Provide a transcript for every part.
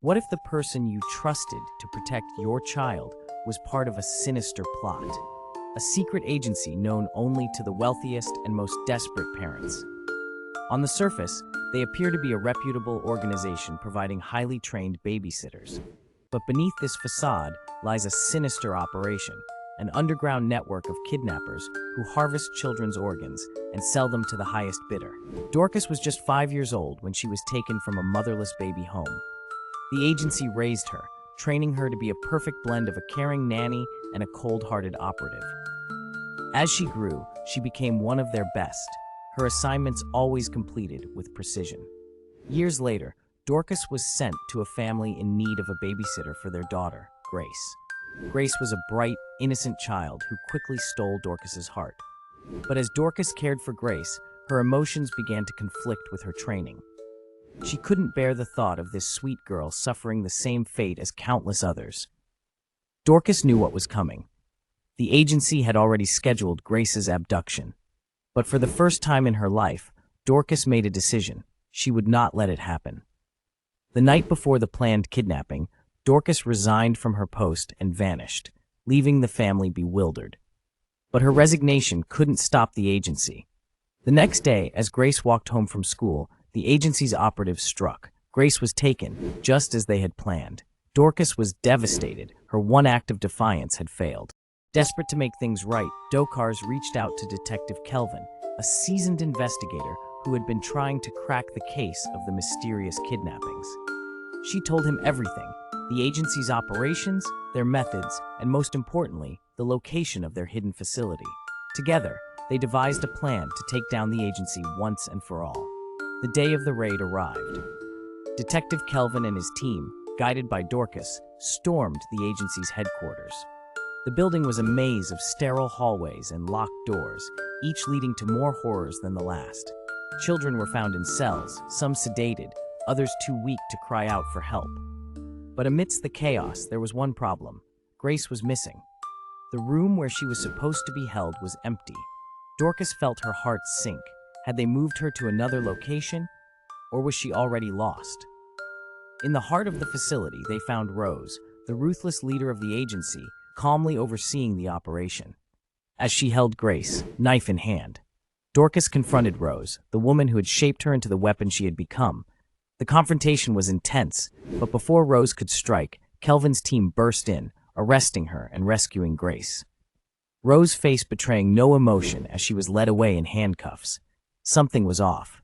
What if the person you trusted to protect your child was part of a sinister plot? A secret agency known only to the wealthiest and most desperate parents. On the surface, they appear to be a reputable organization providing highly trained babysitters. But beneath this facade lies a sinister operation, an underground network of kidnappers who harvest children's organs and sell them to the highest bidder. Dorcas was just 5 years old when she was taken from a motherless baby home. The agency raised her, training her to be a perfect blend of a caring nanny and a cold-hearted operative. As she grew, she became one of their best, her assignments always completed with precision. Years later, Dorcas was sent to a family in need of a babysitter for their daughter, Grace. Grace was a bright, innocent child who quickly stole Dorcas's heart. But as Dorcas cared for Grace, her emotions began to conflict with her training. She couldn't bear the thought of this sweet girl suffering the same fate as countless others. Dorcas knew what was coming. The agency had already scheduled Grace's abduction. But for the first time in her life, Dorcas made a decision. She would not let it happen. The night before the planned kidnapping, Dorcas resigned from her post and vanished, leaving the family bewildered. But her resignation couldn't stop the agency. The next day, as Grace walked home from school, the agency's operatives struck. Grace was taken, just as they had planned. Dorcas was devastated. Her one act of defiance had failed. Desperate to make things right, Dokars reached out to Detective Kelvin, a seasoned investigator who had been trying to crack the case of the mysterious kidnappings. She told him everything: the agency's operations, their methods, and most importantly, the location of their hidden facility. Together, they devised a plan to take down the agency once and for all. The day of the raid arrived. Detective Kelvin and his team, guided by Dorcas, stormed the agency's headquarters. The building was a maze of sterile hallways and locked doors, each leading to more horrors than the last. Children were found in cells, some sedated, others too weak to cry out for help. But amidst the chaos, there was one problem. Grace was missing. The room where she was supposed to be held was empty. Dorcas felt her heart sink. Had they moved her to another location, or was she already lost? In the heart of the facility, they found Rose, the ruthless leader of the agency, calmly overseeing the operation. As she held Grace, knife in hand, Dorcas confronted Rose, the woman who had shaped her into the weapon she had become. The confrontation was intense, but before Rose could strike, Kelvin's team burst in, arresting her and rescuing Grace. Rose faced betraying no emotion as she was led away in handcuffs. Something was off.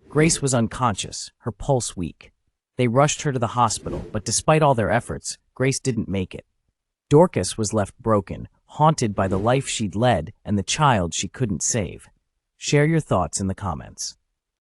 Grace was unconscious, her pulse weak. They rushed her to the hospital, but despite all their efforts, Grace didn't make it. Dorcas was left broken, haunted by the life she'd led and the child she couldn't save. Share your thoughts in the comments.